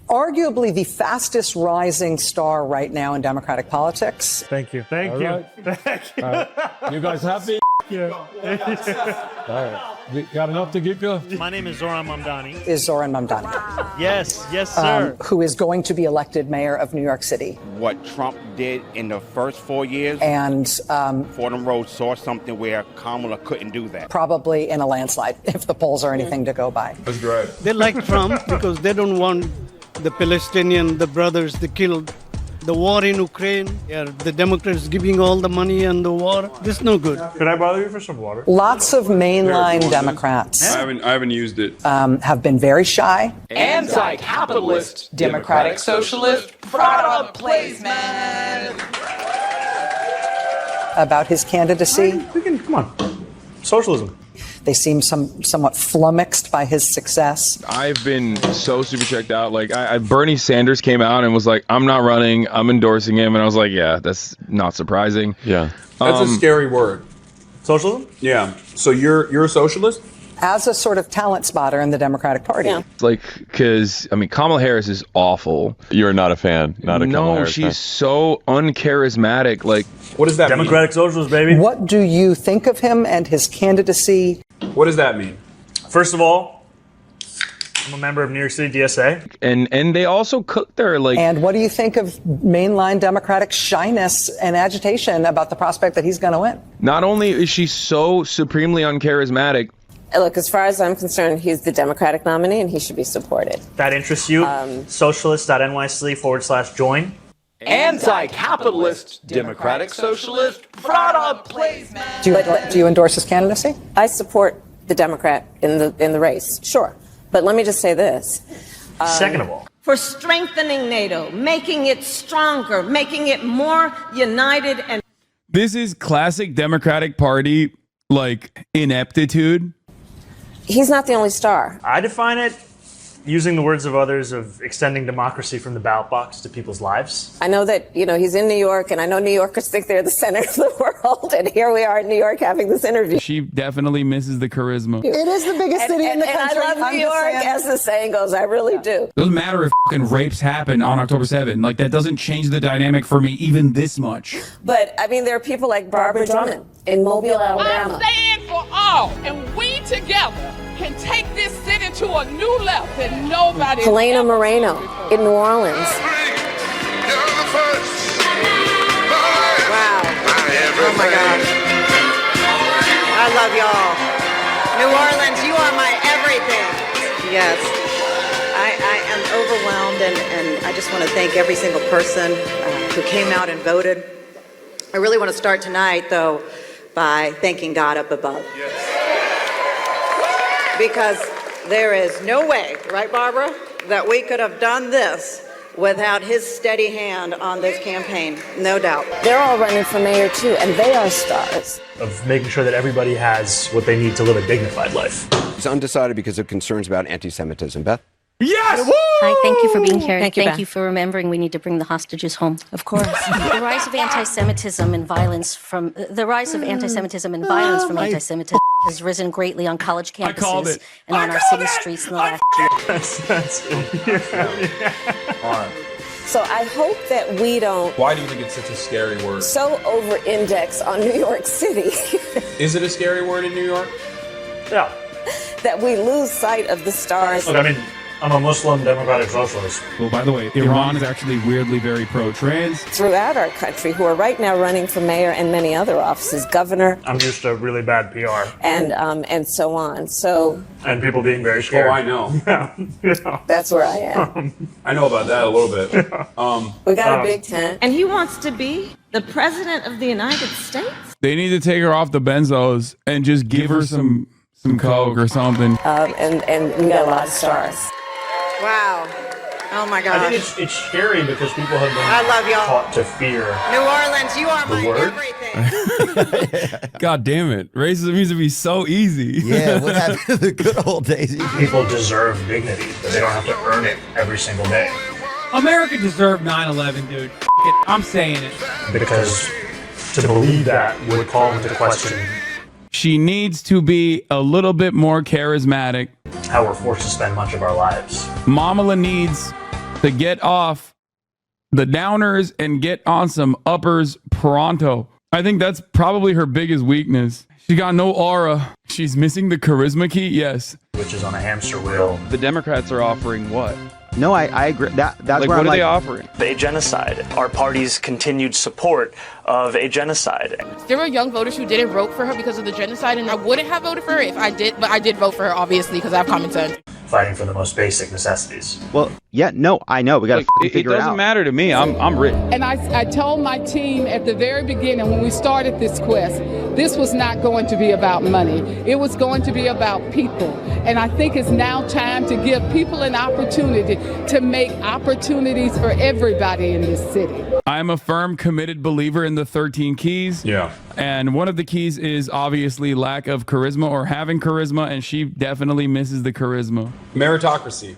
Arguably the fastest rising star right now in Democratic politics. Thank you. Thank you. Right. Thank you. You guys happy? Yeah. All right. We got enough to get going? My name is Zohran Mamdani. Is Zohran Mamdani. Yes, sir. Who is going to be elected mayor of New York City. What Trump did in the first 4 years, And Fordham Road saw something where Kamala couldn't do that. probably in a landslide, if the polls are anything to go by. That's great. They like Trump because they don't want the Palestinian, the brothers, they killed. The war in Ukraine, the Democrats giving all the money and the war. This is no good. Could I bother you for some water? Lots of mainline Democrats I haven't used it. have been very shy. Anti-capitalist, democratic socialist, product placement. About his candidacy. We can, come on. Socialism. They seem somewhat flummoxed by his success. I've been so super checked out. Like, Bernie Sanders came out and was like, I'm not running, I'm endorsing him. And I was like, yeah, that's not surprising. Yeah. That's a scary word. Socialism? Yeah. So you're a socialist? As a sort of talent spotter in the Democratic Party. Yeah. Like, because, I mean, Kamala Harris is awful. You're not a fan. Not a Kamala No, Harris she's fan. so uncharismatic. Like, What does that Democratic socialist, baby. What do you think of him and his candidacy? mean? What does that mean? First of all, I'm a member of New York City DSA. and they also cook their, like, And what do you think of mainline Democratic shyness and agitation about the prospect that he's going to win? not only is she so supremely uncharismatic, Look, as far as I'm concerned, he's the Democratic nominee and he should be supported. That interests you? Socialist.nyc/join. Anti-capitalist, democratic socialist, product placement. Do you endorse his candidacy? I support the Democrat in the race, sure. But let me just say this. Second of all, For strengthening NATO, making it stronger, making it more united and This is classic Democratic Party, like, ineptitude. He's not the only star. I define it using the words of others of extending democracy from the ballot box to people's lives. I know that, he's in New York, and I know New Yorkers think they're the center of the world, and here we are in New York having this interview. She definitely misses the charisma. It is the biggest city in the country. And I love New York, as the saying goes. I really do. It doesn't matter if fucking rapes happen on October 7th. Like, that doesn't change the dynamic for me even this much. But, I mean, there are people like Barbara Drummond in Mobile, Alabama. I'm saying for all, and we together can take this city to a new level that nobody. Helena Moreno in New Orleans. Wow. Oh my gosh. I love y'all. New Orleans, you are my everything. Yes. I am overwhelmed, and I just want to thank every single person who came out and voted. I really want to start tonight, though, by thanking God up above. Because there is no way, right, Barbara, that we could have done this without his steady hand on this campaign. No doubt. They're all running for mayor, too, and they are stars. Of making sure that everybody has what they need to live a dignified life. It's undecided because of concerns about anti-Semitism. Beth? Yes! Hi, thank you for being here. Thank you, Beth. for remembering we need to bring the hostages home. Of course. The rise of anti-Semitism and violence from anti-Semitism has risen greatly on college campuses and on our city streets in the last year. All right. So I hope that we don't Why do you think it's such a scary word? so over-index on New York City Is it a scary word in New York? Yeah. that we lose sight of the stars. Look, I mean, I'm a Muslim democratic socialist. Well, by the way, Iran is actually weirdly very pro-trans. Throughout our country who are right now running for mayor and many other offices, governor, I'm used to really bad PR. and so on. So And people being very scared. Oh, I know. that's where I am. I know about that a little bit. We got a big tent. And he wants to be the president of the United States? They need to take her off the benzos and just give her some coke or something. And we got a lot of stars. Wow. Oh my I gosh. think it's scary because people have been I love y'all. taught to fear New Orleans, you are the my word. everything. God damn it. Racism used to be so easy. Yeah, what happened to the good old days? People deserve dignity, but they don't have to earn it every single day. America deserved 9/11, dude. I'm saying it. Because to believe that would call into question She needs to be a little bit more charismatic. how we're forced to spend much of our lives. Mamala needs to get off the downers and get on some uppers pronto. I think that's probably her biggest weakness. She got no aura. She's missing the charisma key, yes. Which is on a hamster wheel. The Democrats are offering what? No, I agree. That's like, where what I'm are they offering? A genocide. Our party's continued support of a genocide. There were young voters who didn't vote for her because of the genocide, and I wouldn't have voted for her if I did, but I did vote for her, obviously, because I have common sense. Fighting for the most basic necessities. Well, yeah, no, I know. We got to figure it out. It doesn't matter to me. I'm rich. And I told my team at the very beginning when we started this quest, this was not going to be about money. It was going to be about people. And I think it's now time to give people an opportunity to make opportunities for everybody in this city. I'm a firm, committed believer in the 13 keys. Yeah. And one of the keys is obviously lack of charisma or having charisma, and she definitely misses the charisma. Meritocracy.